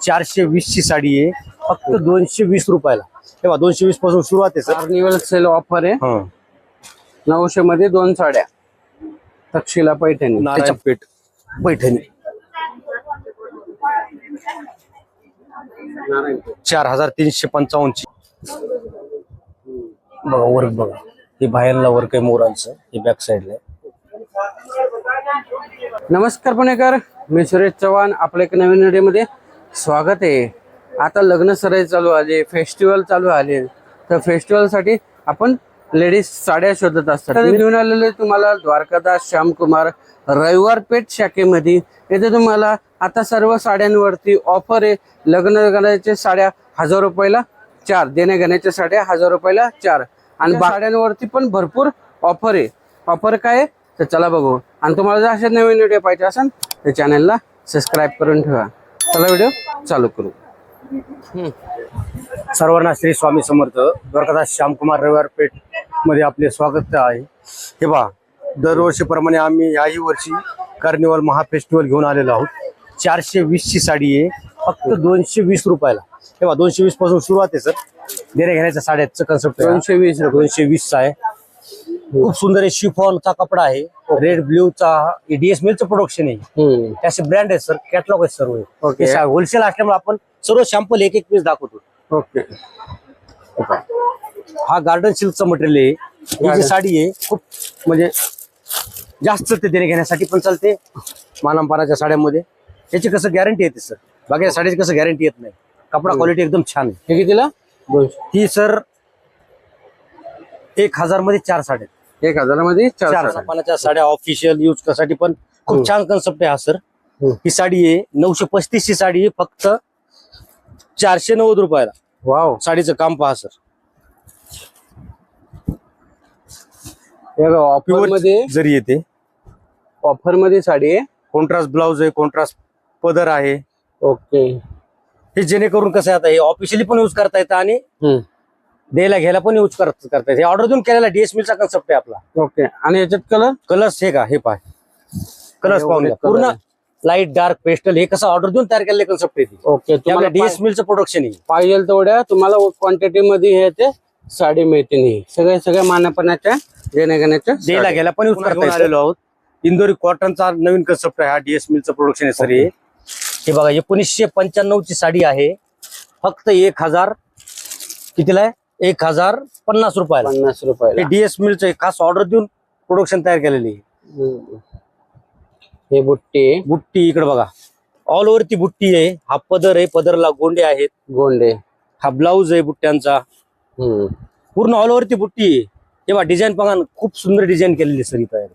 420 ची साडी आहे फक्त 220 रुपयाला. तेव्हा 220 पासून सुरुवात आहे सर. कार्निवल सेल ऑफर आहे. 900 मध्ये 2 साड्या. तक्षशिला पैठणी, नारायणपेठ पैठणी 4355 ची. बघा वर्क बघा, हे बाहेरला वर्क आहे मोरांचं, हे बॅक साईडला आहे. नमस्कार पुणेकर, मी सुरेश चव्हाण. आपल्या एक नवीन व्हिडिओमध्ये स्वागत आहे. आता लग्न सराई चालू आले, फेस्टिवल चालू आले, तर फेस्टिवल साठी आपण लेडीज साड्या शोधत असतात. मी घेऊन आलेले तुम्हाला द्वारकादास श्यामकुमार रविवार पेठ शाखेमध्ये. येथे तुम्हाला आता सर्व साड्यांवरती ऑफर आहे. लग्न करायच्या साड्या 1000 रुपयाला 4, देण्या घेण्याच्या साड्या 1000 रुपयाला 4, आणि साड्यांवरती पण भरपूर ऑफर आहे. ऑफर काय आहे तर चला बघू. आणि तुम्हाला जर असे नवीन व्हिडिओ पाहिजे असेल तर चॅनलला सबस्क्राईब करून ठेवा. चला व्हिडिओ चालू करू. सर्वांना श्री स्वामी समर्थ. द्वारकादास श्यामकुमार रविवार पेठ मध्ये आपले स्वागत आहे. हे पहा, दरवर्षीप्रमाणे आम्ही याही वर्षी कार्निवल महाफेस्टिवल घेऊन आलेलो आहोत. 420 ची साडी आहे फक्त 220 रुपयाला. तेव्हा 220 पासून सुरुवात आहे सर. देण्या घेण्याच्या साड्याचं कन्सेप्ट 220 आहे. खूप सुंदर आहे. शिफॉनचा कपडा आहे, रेड ब्ल्यूचा. डीएस मिलचं प्रोडक्शन आहे. त्याचे ब्रँड आहे सर, कॅटलॉग आहे सर्व. होलसेल असल्यामुळे आपण सर्व सॅम्पल एक पीस दाखवतो. ओके. हा गार्डन सिल्कचं मटेरियल आहे. ही जी साडी आहे खूप म्हणजे जास्त ते देणे घेण्यासाठी पण चालते. मानांपानाच्या साड्यांमध्ये याची कसं गॅरंटी येते सर, बाकीच्या साडीची कसं गॅरंटी येत नाही. कपडा क्वालिटी एकदम छान आहे. हे कितीला? ही सर 1000 मध्ये 4 साड्या. 1000 मध्ये 4 मानांपानाच्या साड्या ऑफिशियल यूज करण्यासाठी पण खूप छान कन्सेप्ट आहे हा सर. ही साडी आहे 935 ची साडी आहे फक्त 490 रुपयाला. वाव, साडीचं काम पहा सर. ऑफर मध्ये जरी येते, ऑफर मध्ये साडी आहे. कॉन्ट्रास्ट ब्लाउज आहे, कॉन्ट्रास्ट पदर आहे. ओके. हे जेणेकरून कसं आहे, आता हे ऑफिशियली पण यूज करता येतं आणि द्यायला घ्यायला पण यूज करता येते. हे ऑर्डर देऊन केलेला डीएस मिलचा कन्सेप्ट आहे आपला. ओके. आणि याच्यात कलर्स हे का, हे पाय कलर्स पाहून घ्या. पूर्ण लाईट डार्क पेस्टल, हे कसं ऑर्डर देऊन तयार केलेले कन्सेप्ट आहे. ओके. तुम्हाला डीएस मिलचं प्रोडक्शन आहे. पाहिजे तेवढ्या तुम्हाला क्वांटिटी मध्ये हे ते साडी मिळते. नाही सगळ्या मानापणाच्या देण्या घेण्याच्या द्यायला घ्यायला पण यूज करता आलेलो आहोत. इंदोरी कॉटनचा नवीन कन्सेप्ट आहे हा. डीएस मिलचं प्रोडक्शन आहे सर. हे बघा 1995 ची साडी आहे फक्त 1000 कितीला आहे, 1050 रुपयाला. 50 रुपयाला. हे डीएस मिलचं खास ऑर्डर देऊन प्रोडक्शन तयार केलेली आहे. हे बुट्टी इकडे बघा, ऑल ओव्हर ती बुट्टी आहे. हा पदर आहे, पदरला गोंडे आहेत. गोंडे. हा ब्लाऊज आहे बुट्ट्यांचा. पूर्ण ऑल ओव्हर ती बुट्टी आहे. तेव्हा डिझाईन बघा, खूप सुंदर डिझाईन केलेली सर ही तयार.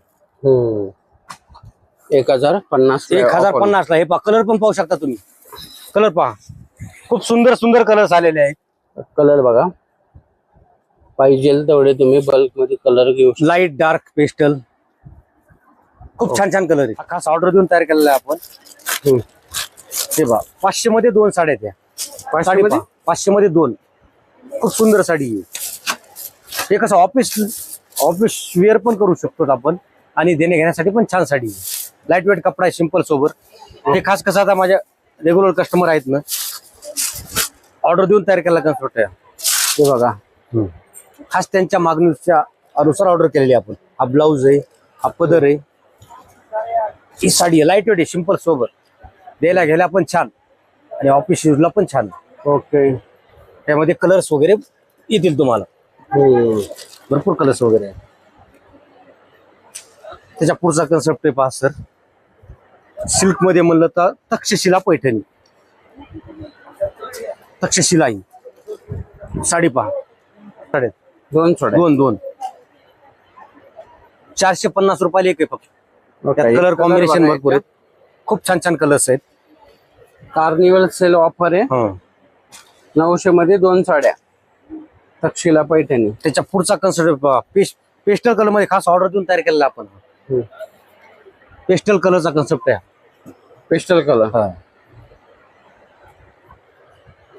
1050 ला. हे पहा, कलर पण पाहू शकता तुम्ही. कलर पहा, खूप सुंदर सुंदर कलर्स आलेले आहेत. कलर बघा, पाहिजे तेवढे तुम्ही बल्क मध्ये कलर घेऊ. लाईट डार्क पेस्टल, खूप छान छान कलर आहे. खास ऑर्डर देऊन तयार केलेला आहे आपण. हे पहा, 500 मध्ये 2 साड्या त्या. 500 मध्ये 2. खूप सुंदर साडी आहे. हे कसं ऑफिस वेअर पण करू शकतो आपण, आणि देणे घेण्यासाठी पण छान साडी आहे. लाईट वेट कपडा आहे, सिंपल सोबर. हे खास कसं आता माझ्या रेग्युलर कस्टमर आहेत ना, ऑर्डर देऊन तयार केला कन्सेप्ट आहे. हे बघा, खास त्यांच्या मागणीच्या अनुसार ऑर्डर केलेली आपण. हा ब्लाऊज आहे, हा पदर आहे. ही साडी आहे, लाईट वेट आहे, सिंपल सोबर. द्यायला घ्यायला पण छान आणि ऑफिस यूजला पण छान. ओके. त्यामध्ये कलर्स वगैरे येतील तुम्हाला. भरपूर कलर्स वगैरे आहेत. त्याच्या पुढचा कन्सेप्ट आहे पहा सर. सिल्क मध्ये म्हणलं तर तक्षशिला पैठणी. तक्षशिला ही साडी पहा. 2 450 रुपयाला एक आहे फक्त. कलर कॉम्बिनेशन भरपूर आहेत. खूप छान छान कलर्स आहेत. कार्निवल सेल ऑफर आहे. 900 मध्ये 2 साड्या. तक्षशिला पैठणी. त्याच्या पुढचा कन्सेप्ट पेस्टल कलर मध्ये खास ऑर्डर देऊन तयार केलेला आपण. पेस्टल कलरचा कन्सेप्ट आहे. Pastel colour.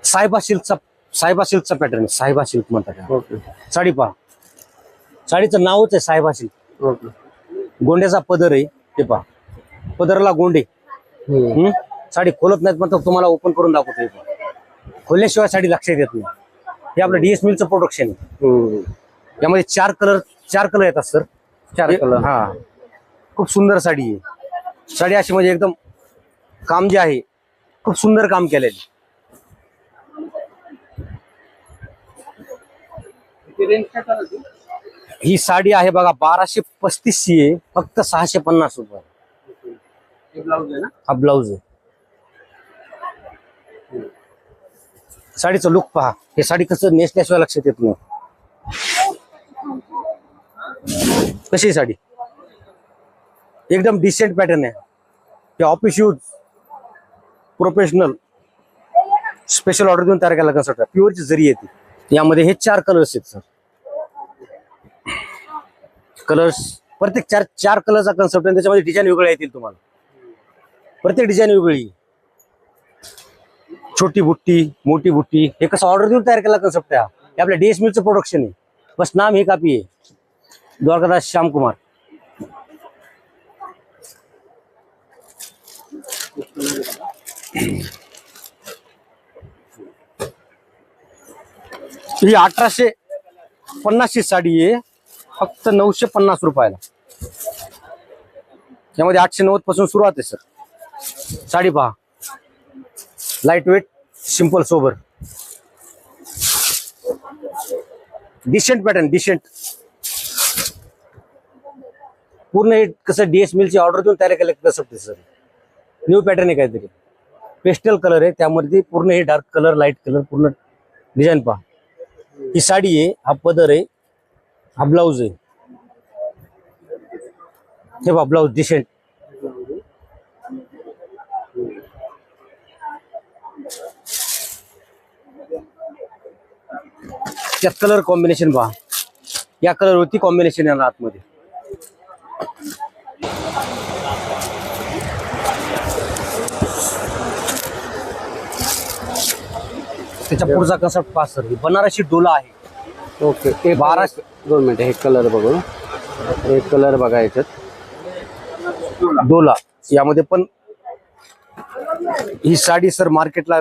साहेबा सिल्कचा पॅटर्न. साहेबा सिल्क म्हणतात. साडी पहा, साडीचं नावच आहे साहेबा सिल्क. गोंड्याचा पदर आहे. ते पहा, पदरला गोंडे. साडी खोलत नाहीत म्हणतात, तुम्हाला ओपन करून दाखवतो. खोलल्याशिवाय साडी लक्षात येत नाही. हे आपलं डीएस मिलचं प्रोडक्शन आहे. यामध्ये चार कलर येतात सर. 4 कलर. हा, खूप सुंदर साडी आहे. साडी अशी म्हणजे एकदम काम जे आहे खूप सुंदर काम केलेलं. ही साडी आहे बघा 1235 ची आहे, फक्त 650 रुपये. हा ब्लाऊज आहे. साडीचं लुक पहा. हे साडी कसं नेसल्याशिवाय लक्षात येत नाही. कशी आहे साडी? एकदम डिसेंट पॅटर्न आहे. हे office use professional special order देऊन तयार केला कन्सेप्ट. प्युअरची जरी येते. यामध्ये हे 4 कलर्स आहेत सर. कलर्स प्रत्येक चार कलरचा कन्सेप्ट आहे. त्याच्यामध्ये डिझाईन वेगळ्या येतील तुम्हाला. प्रत्येक डिझाईन वेगळी. छोटी बुट्टी, मोठी बुट्टी, हे कसं ऑर्डर देऊन तयार केला कन्सेप्ट आहे. हे आपल्या डीएस मिलचं प्रोडक्शन आहे. बस नाम हे कापी आहे, द्वारकादास श्यामकुमार. ही 1850 ची साडी आहे, फक्त 950 रुपयाला. यामध्ये 890 पासून सुरुवात आहे सर. साडी पहा, light weight, simple sober, decent pattern, decent. पूर्ण हे कसं डीएस मिलची ऑर्डर देऊन तयार केलं कसं सर. न्यू पॅटर्न आहे काहीतरी. पेस्टल कलर आहे, त्यामध्ये पूर्ण हे डार्क कलर, लाईट कलर, पूर्ण डिझाईन पहा. ही साडी आहे, हा पदर आहे, हा ब्लाऊज आहे. हे पहा ब्लाऊज डिसेंट. त्यात कलर कॉम्बिनेशन पहा. या कलर वरती कॉम्बिनेशन आहे आतमध्ये. त्याच्या पुढचा कन्सेप्ट पहा सर. ही बनारसी डोला आहे. ओके. हे 2 मिनिटं. हे कलर बघू. हे कलर बघा याच्यात. डोला. यामध्ये पण ही साडी सर मार्केटला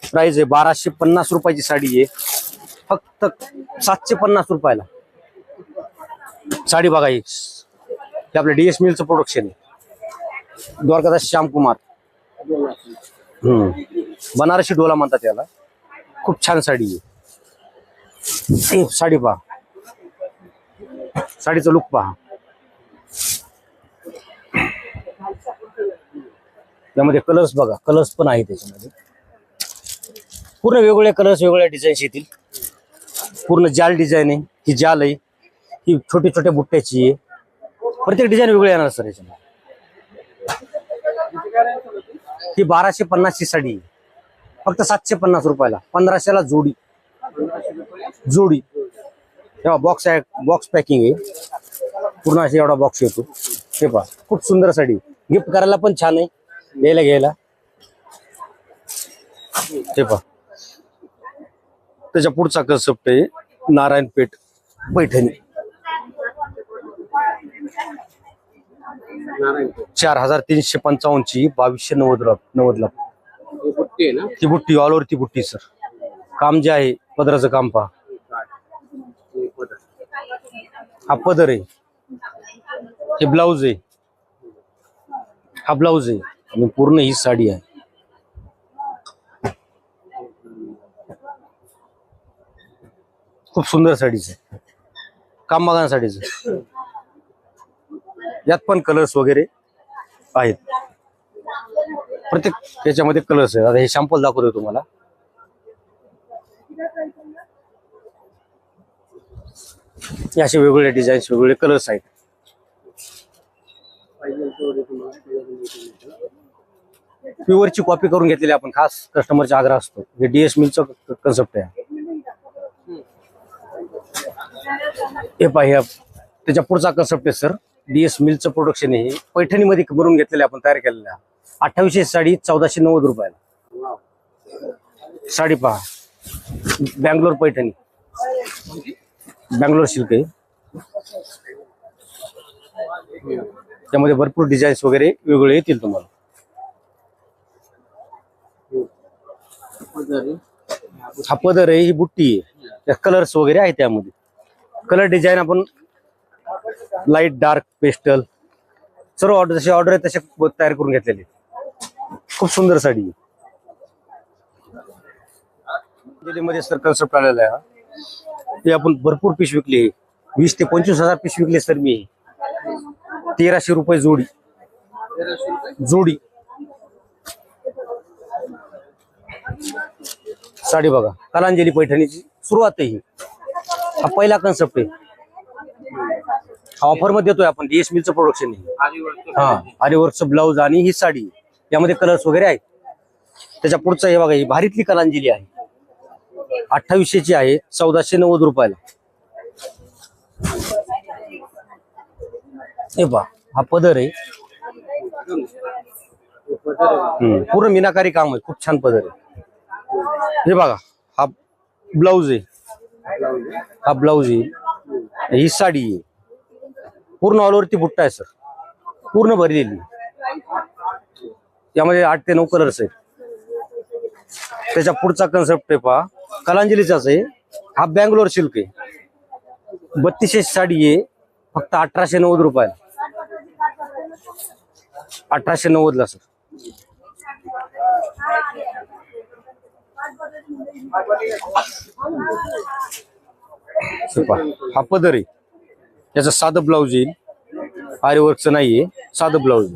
प्राइस आहे 1250 रुपयाची साडी आहे, फक्त 750 रुपयाला. साडी बघा ही. हे आपल्या डीएस मिलचं प्रोडक्शन आहे, द्वारकादास श्यामकुमार. बनारसी डोला म्हणतात याला. खूप छान साडी आहे. साडी पहा, साडीचं लुक पहा. त्यामध्ये कलर्स बघा, कलर्स पण आहे त्याच्यामध्ये. पूर्ण वेगवेगळे कलर्स, वेगवेगळ्या डिझाईन्स येतील. पूर्ण जाल डिझाईन आहे. ही जाल आहे, ही छोटी छोट्या बुट्ट्याची आहे. प्रत्येक डिझाईन वेगळे येणार सर याच्यामध्ये. ही 1250 ची साडी आहे, फक्त 750 रुपयाला. 1500ला जोडी. जोडी. तेव्हा बॉक्स आहे, बॉक्स पॅकिंग आहे. पूर्ण अशी एवढा बॉक्स येतो. हे पहा, खूप सुंदर साडी. गिफ्ट करायला पण छान आहे, द्यायला घ्यायला. हे पहा, त्याच्या पुढचा कन्सेप्ट आहे नारायणपेठ पैठणी. 4355 ची 2290 ला. ती बुट्टी ऑल ओव्हर ती बुट्टी सर. काम जे आहे पदराचं काम पहा. हा पदर आहे, हे ब्लाऊज आहे, हा ब्लाऊज आहे, आणि पूर्ण ही साडी आहे. खूप सुंदर साडीच आहे. काम बघा साडीचं. यात पण कलर्स वगैरे आहेत. प्रत्येक याच्यामध्ये कलर्स आहेत. आता हे सॅम्पल दाखवतोय तुम्हाला. असे वेगवेगळे डिझाईन्स, वेगवेगळे कलर्स आहेत. प्युअरची कॉपी करून घेतलेली आपण, खास कस्टमरचा आग्रह असतो. हे डीएस मिलचं कन्सेप्ट आहे. हे पाहिजे. त्याच्या पुढचा कन्सेप्ट आहे सर, डीएस मिलचं प्रोडक्शन आहे. पैठणीमध्ये भरून घेतलेले आपण, तयार केलेल्या. 2800 साडी 1490 रुपयाला. साडी पहा, बँगलोर पैठणी, बँगलोर सिल्क आहे. त्यामध्ये भरपूर डिझाईन्स वगैरे वेगवेगळे येतील तुम्हाला. हा पदर आहे, ही बुट्टी आहे, कलर्स वगैरे आहे त्यामध्ये. कलर डिझाईन आपण लाईट डार्क पेस्टल सर्व ऑर्डर जशी ऑर्डर आहे तसे तयार करून घेतलेले. खूप सुंदर साडी आहे. दिल्लीमध्ये सर कन्सेप्ट आलेला आहे. ते आपण भरपूर पीस विकले, 20 ते 25,000 पीस विकले सर मी. 1300 रुपये जोडी. जोडी साडी बघा, कलांजली पैठणीची सुरुवात आहे ही. हा पहिला कन्सेप्ट आहे. ऑफर मध्ये देतोय आपण, डीएस मिलचं प्रोडक्शन आहे. हा, आरीवर्कचं ब्लाऊज आणि ही साडी, यामध्ये कलर्स वगैरे आहेत. त्याच्या पुढचं हे बघा, ही भारीतली कलांजली आहे, 2800ची आहे, 1490 रुपयाला. हे पहा, हा पदर आहे. पूर्ण मीनाकारी काम आहे, खूप छान पदर आहे. हे बघा, हा ब्लाऊज आहे, हा ब्लाऊज आहे, ही साडी आहे. पूर्ण ऑल ओव्हरती बुट्टा आहे सर, पूर्ण भरलेली. यामध्ये 8 ते 9 कलर्स आहेत. त्याच्या पुढचा कन्सेप्ट आहे पहा, कलांजलीचाच आहे. हा बँगलोर सिल्क आहे, 3200 साडी आहे, फक्त 1890 रुपयाला. 1890 ला सर. हा पदर आहे, त्याचं साधं ब्लाऊज येईल, आरीवर्कचं नाहीये, साधं ब्लाऊज.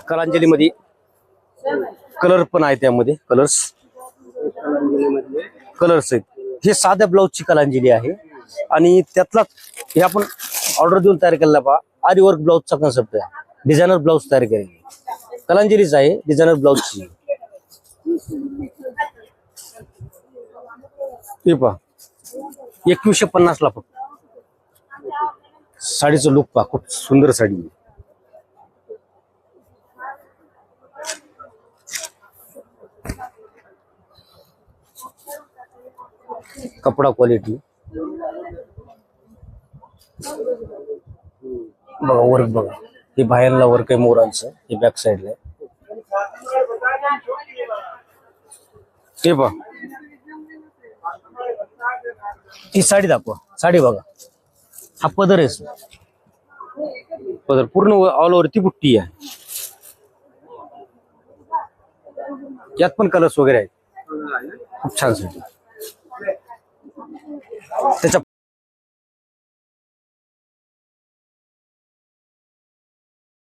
कलांजली मध्ये कलर पण आहे, त्यामध्ये कलर्स आहेत. हे साध्या ब्लाऊजची कलांजली आहे आणि त्यातला हे आपण ऑर्डर देऊन तयार केलेला पहा, आरीवर्क ब्लाऊजचा कन्सेप्ट आहे. डिझायनर ब्लाऊज तयार केलेली कलांजलीच आहे, डिझायनर ब्लाऊजची. हे पहा, 2150 ला फक्त. साडीचं लुक पहा, खूप सुंदर साडी आहे. कपडा क्वालिटी बघा, वर्क बघा, हे बाहेरला वर्क आहे मोरांचं, हे बॅक साईडला आहे. हे पहा, ही साडी दाखवा, साडी बघा. हा पदर आहे, पदर पूर्ण ऑल ओव्हर ती बुट्टी आहे. यात पण कलर्स वगैरे आहेत, खूप छान साडी. त्याच्या